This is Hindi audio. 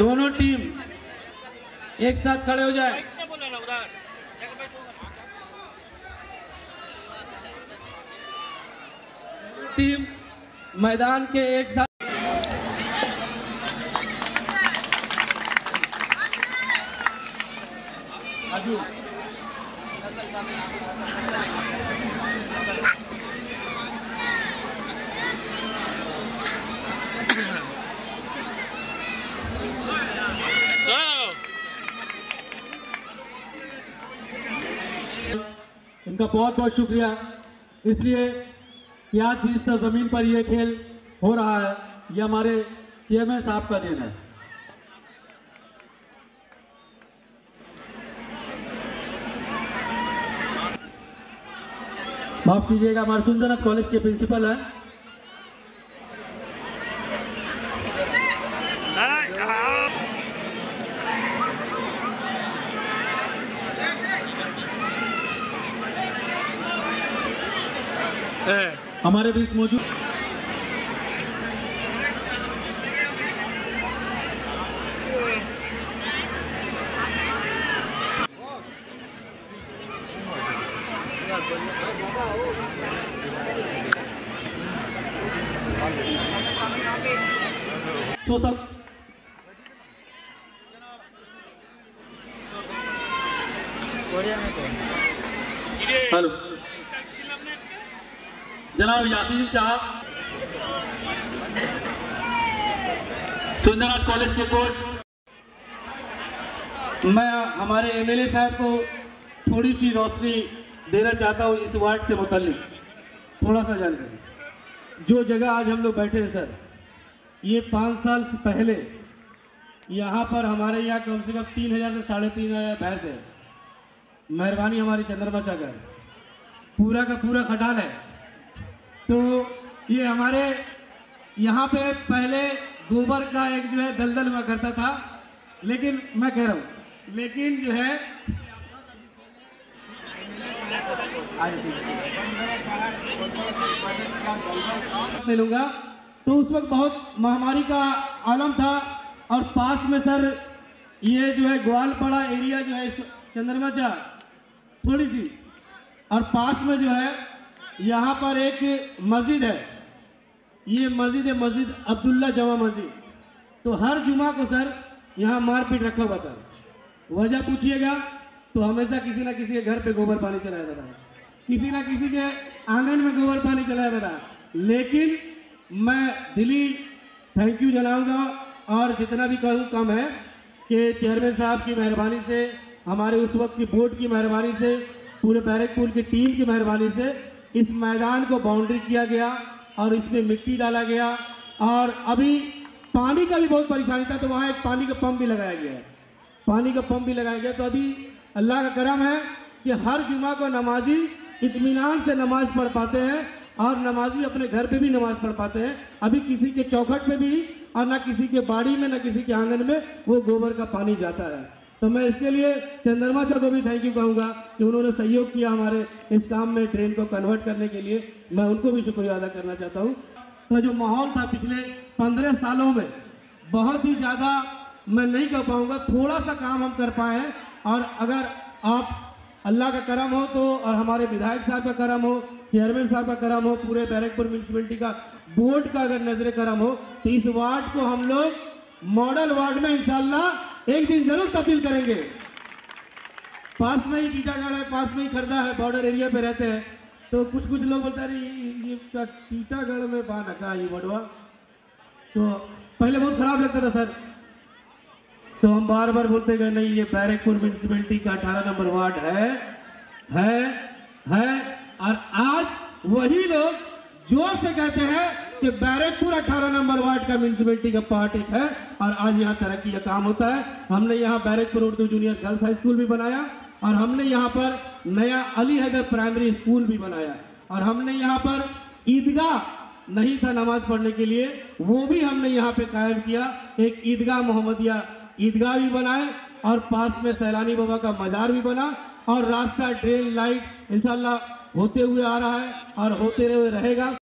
दोनों टीम एक साथ खड़े हो जाए। टीम मैदान के एक साथ आजू इनका बहुत बहुत शुक्रिया, इसलिए कि आज जिस जमीन पर यह खेल हो रहा है यह हमारे चेयरमैन साहब का देन है। माफ कीजिएगा, हमारे सुंदरनाथ कॉलेज के प्रिंसिपल हैं। हमारे बीच मौजूद तो सब हेलो जनाब यासीन शाह, सुंदरनाथ कॉलेज के कोच। मैं हमारे एमएलए साहब को थोड़ी सी रोशनी देना चाहता हूँ इस वार्ड से मुताल्लिक, थोड़ा सा जानकारी। जो जगह आज हम लोग बैठे हैं सर, ये 5 साल से पहले यहाँ पर हमारे यहाँ कम से कम 3000 से 3500 भैंस है। मेहरबानी हमारी चंद्रमा का है, पूरा का पूरा खटाल है। तो ये हमारे यहाँ पे पहले गोबर का एक जो है दलदल हुआ करता था, लेकिन मैं कह रहा हूँ, लेकिन जो है मिलूंगा। तो उस वक्त बहुत महामारी का आलम था और पास में सर ये जो है ग्वालपाड़ा एरिया जो है इसको चंद्रमा चा थोड़ी सी, और पास में जो है यहाँ पर एक मस्जिद है, ये मस्जिद है मस्जिद अब्दुल्ला जमा मस्जिद। तो हर जुमा को सर यहाँ मारपीट रखा हुआ था। वजह पूछिएगा तो हमेशा किसी ना किसी के घर पे गोबर पानी चलाया जाता है, किसी ना किसी के आंगन में गोबर पानी चलाया जाता है। लेकिन मैं दिली थैंक यू जनाऊंगा और जितना भी कहूँ कम है कि चेयरमैन साहब की मेहरबानी से, हमारे उस वक्त की बोर्ड की मेहरबानी से, पूरे बैरकपुर की टीम की मेहरबानी से इस मैदान को बाउंड्री किया गया और इसमें मिट्टी डाला गया। और अभी पानी का भी बहुत परेशानी था, तो वहाँ एक पानी का पंप भी लगाया गया है, पानी का पंप भी लगाया गया। तो अभी अल्लाह का करम है कि हर जुमा को नमाजी इत्मीनान से नमाज पढ़ पाते हैं और नमाजी अपने घर पे भी नमाज पढ़ पाते हैं। अभी किसी के चौखट पे भी और ना किसी के बाड़ी में ना किसी के आंगन में वो गोबर का पानी जाता है। तो मैं इसके लिए चंद्रमा चा को भी थैंक यू कहूँगा कि उन्होंने सहयोग किया हमारे इस काम में, ट्रेन को कन्वर्ट करने के लिए। मैं उनको भी शुक्रिया अदा करना चाहता हूँ। तो जो माहौल था पिछले 15 सालों में बहुत ही ज़्यादा मैं नहीं कर पाऊँगा, थोड़ा सा काम हम कर पाए हैं। और अगर आप अल्लाह का करम हो तो, और हमारे विधायक साहब का करम हो, चेयरमैन साहब का करम हो, पूरे बैरकपुर म्यूनसिपलिटी का बोर्ड का अगर नजर करम हो, तो इस वार्ड को हम लोग मॉडल वार्ड में इंशाल्लाह एक दिन जरूर तब्दील करेंगे। पास में ही टीटागढ़ है, पास में ही खरदा है, बॉर्डर एरिया पे रहते हैं। तो कुछ लोग बोलते हैं ये टीटागढ़ में बान रखा ये बड़वा, तो पहले बहुत खराब लगता था सर। तो हम बार बार बोलते गए नहीं, ये बैरकपुर म्यूनसिपलिटी का 18 नंबर वार्ड है। और आज वही लोग जोर से कहते हैं कि बैरकपुर 18 नंबर वार्ड का म्यूनसिपलिटी का पार्ट एक है और आज यहाँ तरक्की का काम होता है। हमने यहाँ Barrackpore Urdu junior girls high school भी बनाया और हमने यहाँ पर नया अली हैदर प्राइमरी स्कूल भी बनाया और हमने यहाँ पर ईदगाह नहीं था नमाज पढ़ने के लिए, वो भी हमने यहाँ पे कायम किया। एक ईदगाह मोहम्मदिया ईदगाह भी बनाए और पास में सैलानी बाबा का मज़ार भी बना और रास्ता ड्रेन लाइट इंशाल्लाह होते हुए आ रहा है और होते हुए रहेगा।